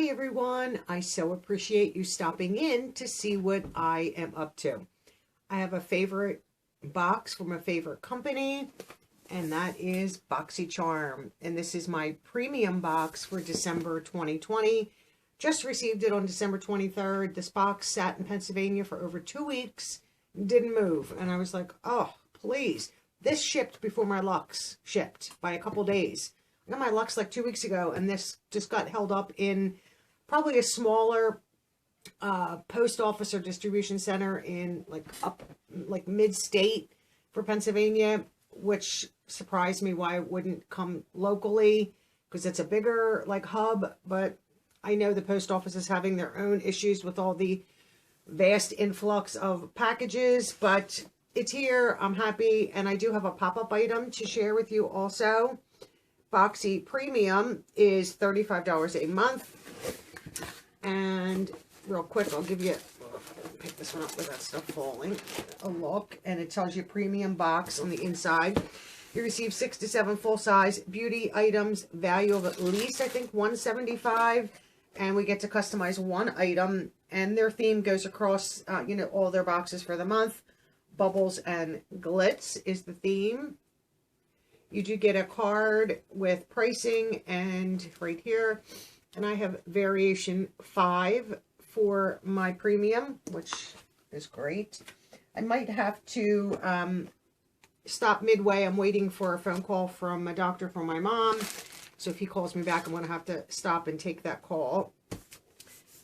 Hi everyone, I so appreciate you stopping in to see what I am up to. I have a favorite box from a favorite company, and that is Boxycharm. And this is my premium box for December 2020. Just received it on December 23rd. This box sat in Pennsylvania for over 2 weeks, didn't move. And I was like, oh, please. This shipped before my Lux shipped by a couple days. I got my Lux like 2 weeks ago, and this just got held up in probably a smaller post office or distribution center in like mid-state for Pennsylvania, which surprised me why it wouldn't come locally, because it's a bigger like hub. But I know the post office is having their own issues with all the vast influx of packages, but it's here. I'm happy, and I do have a pop-up item to share with you also. Boxy Premium is $35 a month. And real quick, I'll give you, pick this one up with that stuff falling, a look. And it tells you premium box on the inside. You receive 6 to 7 full-size beauty items, value of at least, I think, $175. And we get to customize one item. And their theme goes across, all their boxes for the month. Bubbles and Glitz is the theme. You do get a card with pricing, and right here, and I have variation 5 for my premium, which is great. I might have to stop midway. I'm waiting for a phone call from a doctor for my mom. So if he calls me back, I'm going to have to stop and take that call.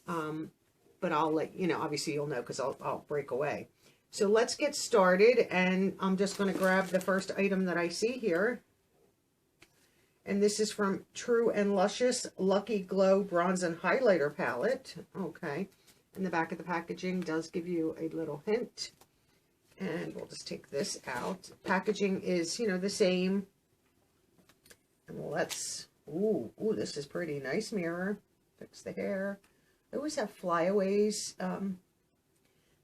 But I'll let you know. Obviously, you'll know because I'll break away. So let's get started, and I'm just going to grab the first item that I see here. And this is from True&Luscious Lucky Glow Bronze and Highlighter Palette. Okay. And the back of the packaging does give you a little hint. And we'll just take this out. Packaging is, the same. And let's, ooh, this is pretty nice mirror. Fix the hair. I always have flyaways.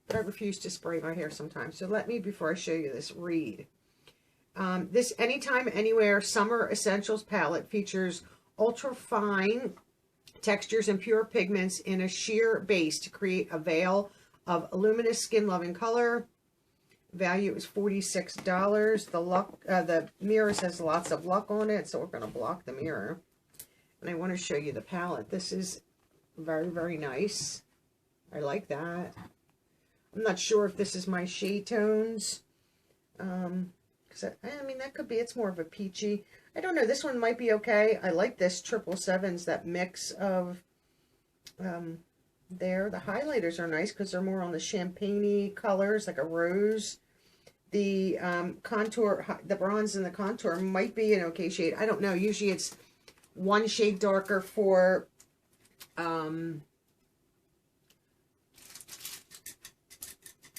But I refuse to spray my hair sometimes. So let me, before I show you this, read. This Anytime, Anywhere Summer Essentials palette features ultra-fine textures and pure pigments in a sheer base to create a veil of luminous skin-loving color. Value is $46. The mirror says lots of luck on it, so we're going to block the mirror. And I want to show you the palette. This is very, very nice. I like that. I'm not sure if this is my shade tones. Because I mean, that could be, it's more of a peachy. I don't know. This one might be okay. I like this 777s, that mix of there. The highlighters are nice because they're more on the champagne-y colors, like a rose. The contour, the bronze and the contour might be an okay shade. I don't know. Usually it's one shade darker for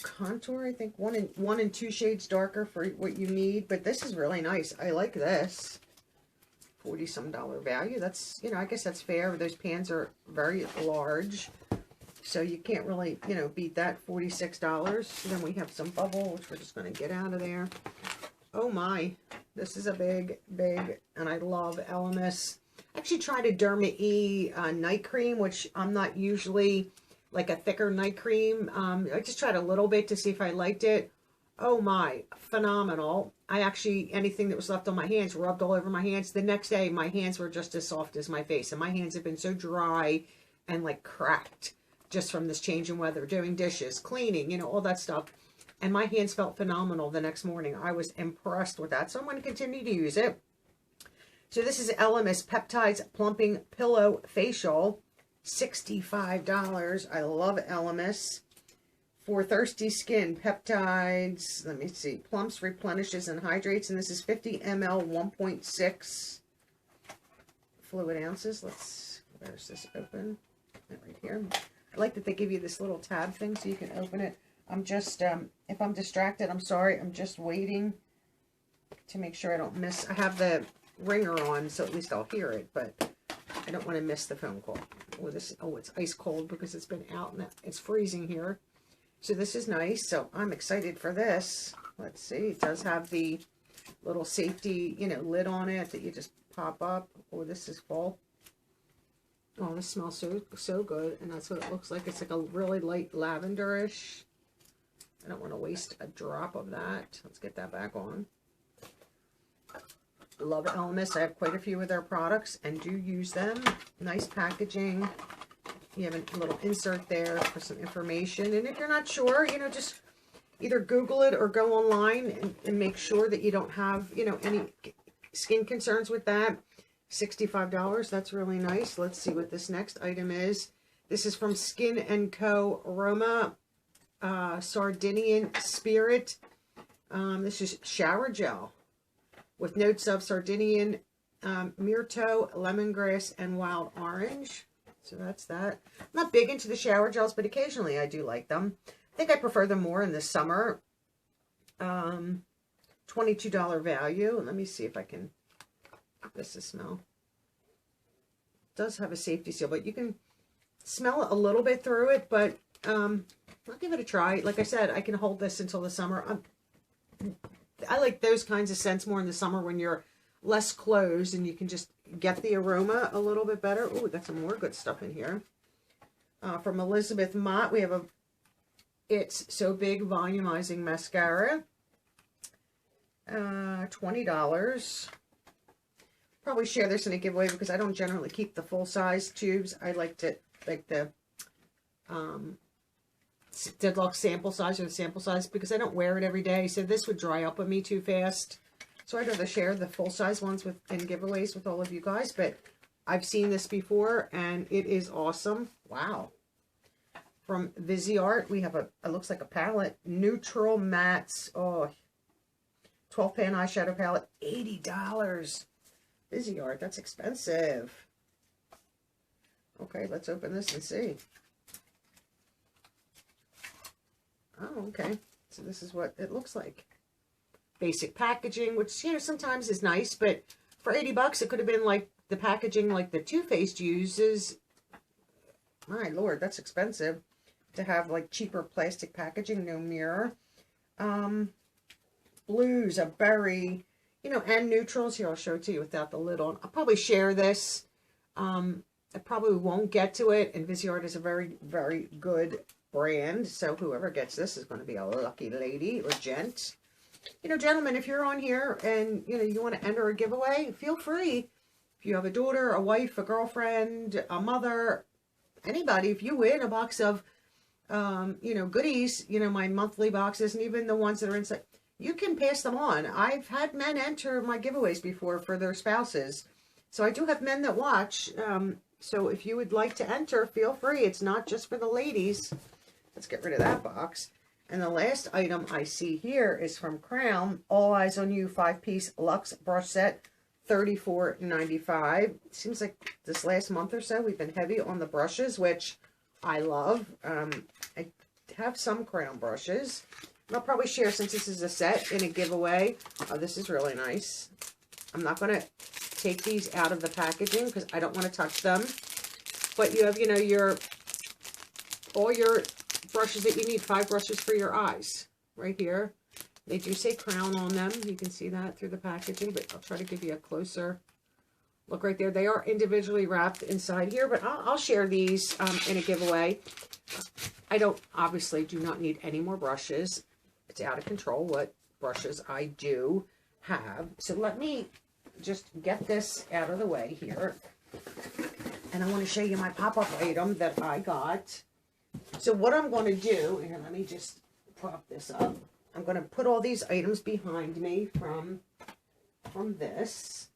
contour. I think one and 2 shades darker for what you need, but this is really nice. I like this. $40-some value. That's, I guess that's fair. Those pans are very large, so you can't really, beat that. $46. So then we have some bubble, which we're just going to get out of there. Oh my, this is a big, and I love Elemis. I actually tried a Derma E night cream, which I'm not usually like a thicker night cream. I just tried a little bit to see if I liked it. Oh my, phenomenal. I actually, anything that was left on my hands, rubbed all over my hands. The next day, my hands were just as soft as my face. And my hands have been so dry and like cracked just from this change in weather, doing dishes, cleaning, all that stuff. And my hands felt phenomenal the next morning. I was impressed with that. So I'm going to continue to use it. So this is Elemis Peptides Plumping Pillow Facial. $65. I love Elemis. For thirsty skin, peptides, let me see, plumps, replenishes, and hydrates. And this is 50 ml, 1.6 fluid ounces. Where's this open? Right here. I like that they give you this little tab thing so you can open it. I'm just, if I'm distracted, I'm sorry. I'm just waiting to make sure I don't miss. I have the ringer on, so at least I'll hear it, but I don't want to miss the phone call. Oh, it's ice cold because it's been out and it's freezing here. So this is nice. So I'm excited for this. Let's see. It does have the little safety, lid on it that you just pop up. Oh, this is full. Oh, this smells so good, and that's what it looks like. It's like a really light lavenderish. I don't want to waste a drop of that. Let's get that back on. Love Elemis. I have quite a few of their products and do use them. Nice packaging. You have a little insert there for some information. And if you're not sure, you know, just either Google it or go online and make sure that you don't have, you know, any skin concerns with that. $65. That's really nice. Let's see what this next item is. This is from Skin&Co Aroma Sardinian Spirit. This is shower gel with notes of Sardinian myrtle, lemongrass, and wild orange. So that's that. I'm not big into the shower gels, but occasionally I do like them. I think I prefer them more in the summer. $22 value. Let me see if I can get this to smell. It does have a safety seal, but you can smell a little bit through it, but I'll give it a try. Like I said, I can hold this until the summer. I like those kinds of scents more in the summer when you're less clothes and you can just get the aroma a little bit better. Oh, we got some more good stuff in here. From Elizabeth Mott, we have a It's So Big Volumizing Mascara. $20. Probably share this in a giveaway because I don't generally keep the full size tubes. I like the deluxe sample size or the sample size because I don't wear it every day. So this would dry up on me too fast. So I'd rather share the full size ones with and giveaways with all of you guys. But I've seen this before and it is awesome. Wow. From Viseart, we have it looks like a palette. Neutral Mattes. Oh, 12-pan eyeshadow palette. $80. Viseart, that's expensive. Okay, let's open this and see. Oh, okay. So this is what it looks like. Basic packaging, which, you know, sometimes is nice, but for $80, it could have been like the packaging like the Too Faced uses. My Lord, that's expensive to have like cheaper plastic packaging, no mirror. Blues, a berry, you know, and neutrals. Here, I'll show it to you without the lid on. I'll probably share this. I probably won't get to it, and Viseart is a very, very good brand, so whoever gets this is going to be a lucky lady or gent. You know, gentlemen, if you're on here and, you know, you want to enter a giveaway, feel free. If you have a daughter, a wife, a girlfriend, a mother, anybody, if you win a box of, you know, goodies, you know, my monthly boxes, and even the ones that are inside, you can pass them on. I've had men enter my giveaways before for their spouses. So I do have men that watch. So if you would like to enter, feel free. It's not just for the ladies. Let's get rid of that box. And the last item I see here is from Crown. All Eyes on You 5-piece Luxe Brush Set. $34.95. Seems like this last month or so we've been heavy on the brushes, which I love. I have some Crown brushes. I'll probably share, since this is a set, in a giveaway. Oh, this is really nice. I'm not going to take these out of the packaging because I don't want to touch them. But you have, you know, all your brushes that you need. 5 brushes for your eyes right here. They do say Crown on them. You can see that through the packaging, but I'll try to give you a closer look right there. They are individually wrapped inside here, but I'll share these in a giveaway. I obviously do not need any more brushes. It's out of control what brushes I do have. So let me just get this out of the way here. And I want to show you my pop-up item that I got. So what I'm going to do, here, let me just prop this up. I'm going to put all these items behind me from this.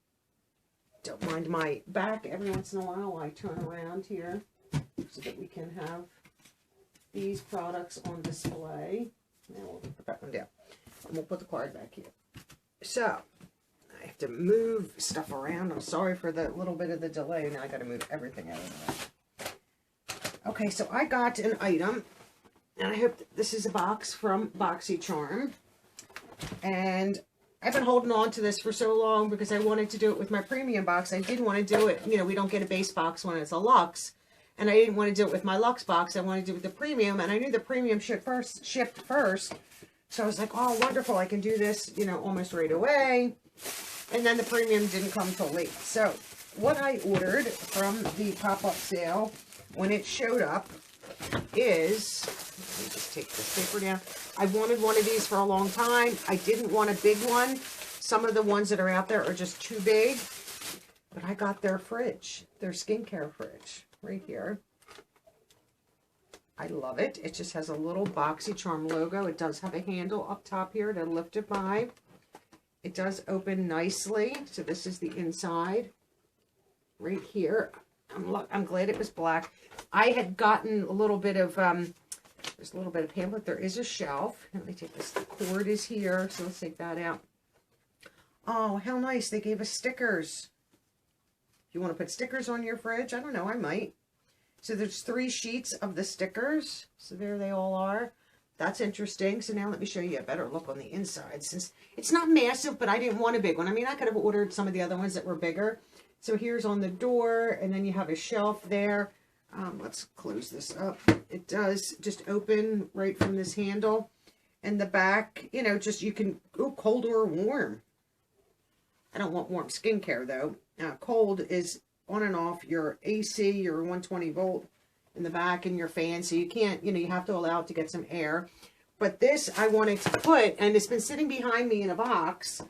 Don't mind my back every once in a while I turn around here so that we can have these products on display. Now we'll put that one down. And we'll put the card back here. So, I have to move stuff around. I'm sorry for the little bit of the delay. Now I got to move everything out of the way. Okay, so I got an item. And I hope this is a box from Boxycharm. And I've been holding on to this for so long because I wanted to do it with my premium box. I didn't want to do it, you know, we don't get a base box when it's a luxe. And I didn't want to do it with my luxe box. I wanted to do it with the premium. And I knew the premium shipped first. So I was like, oh, wonderful. I can do this, you know, almost right away. And then the premium didn't come till late. So what I ordered from the pop-up sale when it showed up is, let me just take this paper down. I wanted one of these for a long time. I didn't want a big one. Some of the ones that are out there are just too big. But I got their fridge, their skincare fridge, right here. I love it. It just has a little Boxycharm logo. It does have a handle up top here to lift it by. It does open nicely. So this is the inside right here. I'm glad it was black. I had gotten a little bit of, there's a little bit of pamphlet. There is a shelf. Let me take this. The cord is here. So let's take that out. Oh, how nice. They gave us stickers. If you want to put stickers on your fridge, I don't know, I might. So there's 3 sheets of the stickers. So there they all are. That's interesting. So now let me show you a better look on the inside. Since it's not massive, but I didn't want a big one. I mean, I could have ordered some of the other ones that were bigger. So here's on the door, and then you have a shelf there. Let's close this up. It does just open right from this handle. And the back, you know, just you can go cold or warm. I don't want warm skincare, though. Cold is on and off your AC, your 120 volt in the back, and your fan. So you can't, you know, you have to allow it to get some air. But this I wanted to put, and it's been sitting behind me in a box.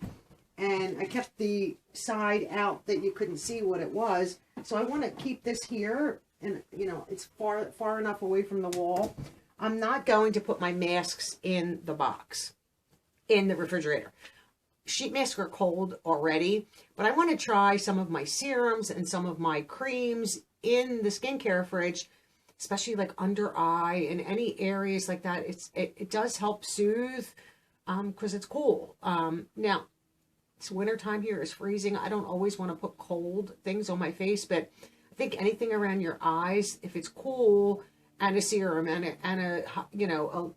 And I kept the side out that you couldn't see what it was. So I want to keep this here. And, you know, it's far enough away from the wall. I'm not going to put my masks in the box, in the refrigerator. Sheet masks are cold already, but I want to try some of my serums and some of my creams in the skincare fridge, especially like under eye and any areas like that. It does help soothe because it's cool. Now, it's wintertime here. It's freezing. I don't always want to put cold things on my face, but I think anything around your eyes, if it's cool, and a serum and a you know,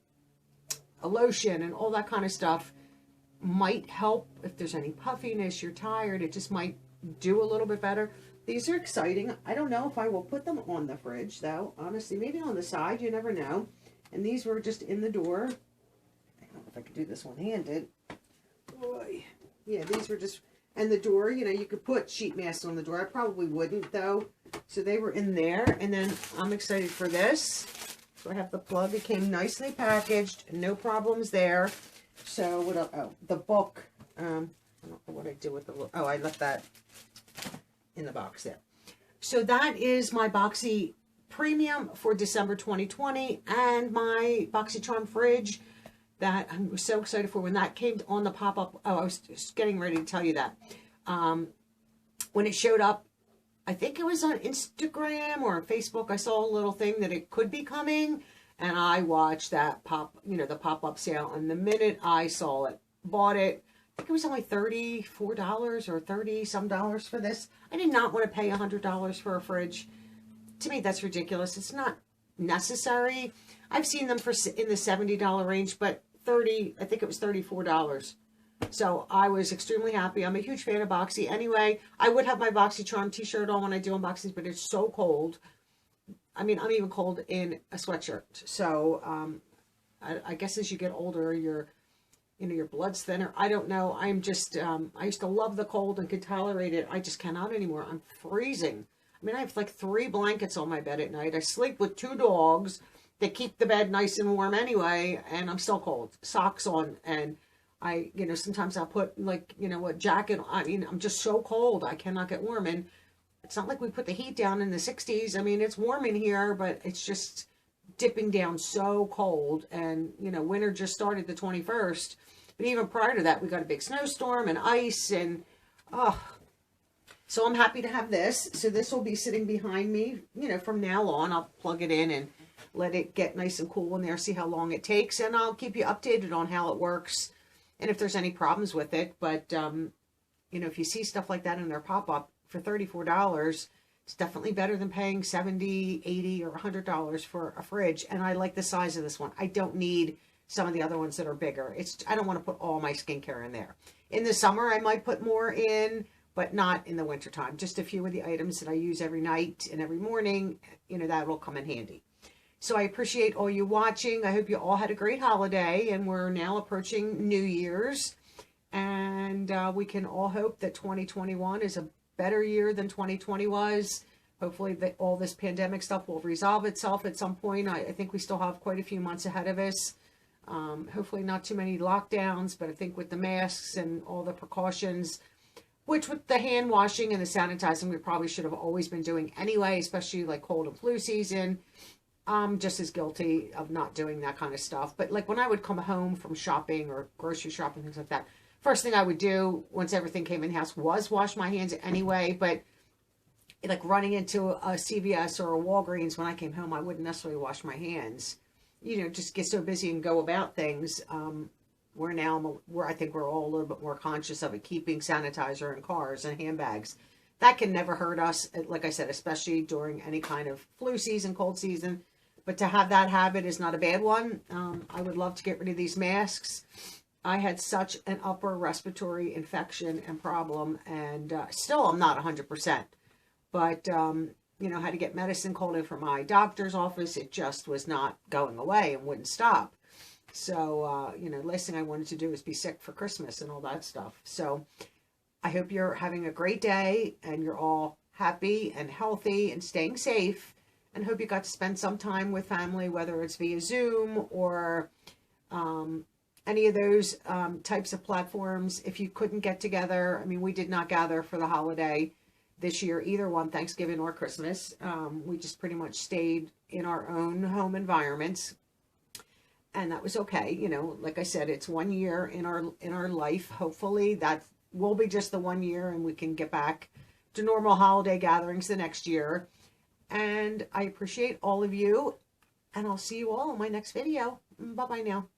a lotion and all that kind of stuff, might help. If there's any puffiness, you're tired, it just might do a little bit better. These are exciting. I don't know if I will put them on the fridge, though. Honestly, maybe on the side. You never know. And these were just in the door. I don't know if I could do this one-handed. Boy. Yeah, these were just... And the door, you know, you could put sheet masks on the door. I probably wouldn't, though. So they were in there. And then I'm excited for this. So I have the plug. It came nicely packaged. No problems there. So what else? Oh, the book. I don't know what I did with the book. Oh, I left that in the box there. So that is my Boxy Premium for December 2020 and my Boxycharm fridge that I'm so excited for when that came on the pop-up. Oh, I was just getting ready to tell you that. When it showed up, I think it was on Instagram or Facebook, I saw a little thing that it could be coming. And I watched that the pop-up sale. And the minute I saw it, bought it. I think it was only $34 or $30-some for this. I did not want to pay $100 for a fridge. To me, that's ridiculous. It's not necessary. I've seen them in the $70 range, but I think it was $34. So I was extremely happy. I'm a huge fan of Boxy. Anyway, I would have my Boxycharm t-shirt on when I do unboxings, but it's so cold. I mean, I'm even cold in a sweatshirt. So, I guess as you get older, your blood's thinner. I don't know. I'm just, I used to love the cold and could tolerate it. I just cannot anymore. I'm freezing. I mean, I have like 3 blankets on my bed at night. I sleep with 2 dogs that keep the bed nice and warm anyway, and I'm still cold. Socks on, and I, sometimes I'll put like, a jacket. I mean, I'm just so cold. I cannot get warm. And it's not like we put the heat down in the 60s. I mean, it's warm in here, but it's just dipping down so cold. And, winter just started the 21st. But even prior to that, we got a big snowstorm and ice and, so I'm happy to have this. So this will be sitting behind me, from now on. I'll plug it in and let it get nice and cool in there, see how long it takes. And I'll keep you updated on how it works and if there's any problems with it. But, if you see stuff like that in their pop-up, for $34, it's definitely better than paying $70, $80, or $100 for a fridge. And I like the size of this one. I don't need some of the other ones that are bigger. I don't want to put all my skincare in there. In the summer, I might put more in, but not in the wintertime. Just a few of the items that I use every night and every morning, that will come in handy. So I appreciate all you watching. I hope you all had a great holiday, and we're now approaching New Year's. And we can all hope that 2021 is a better year than 2020 was. Hopefully all this pandemic stuff will resolve itself at some point. I think we still have quite a few months ahead of us. Hopefully not too many lockdowns, but I think with the masks and all the precautions, which with the hand washing and the sanitizing, we probably should have always been doing anyway, especially like cold and flu season. I'm just as guilty of not doing that kind of stuff. But like when I would come home from shopping or grocery shopping, things like that, first thing I would do once everything came in the house was wash my hands anyway. But like running into a CVS or a Walgreens when I came home, I wouldn't necessarily wash my hands. You know, just get so busy and go about things. I think we're all a little bit more conscious of it, keeping sanitizer in cars and handbags. That can never hurt us, like I said, especially during any kind of flu season, cold season. But to have that habit is not a bad one. I would love to get rid of these masks. I had such an upper respiratory infection and problem, and still I'm not 100%. But, you know, had to get medicine called in from my doctor's office. It just was not going away and wouldn't stop. So, you know, last thing I wanted to do was be sick for Christmas and all that stuff. So I hope you're having a great day and you're all happy and healthy and staying safe. And hope you got to spend some time with family, whether it's via Zoom or any of those types of platforms. If you couldn't get together, I mean, we did not gather for the holiday this year, either one, Thanksgiving or Christmas. We just pretty much stayed in our own home environments. And that was okay. You know, like I said, it's 1 year in our life. Hopefully that will be just the 1 year and we can get back to normal holiday gatherings the next year. And I appreciate all of you, and I'll see you all in my next video. Bye-bye now.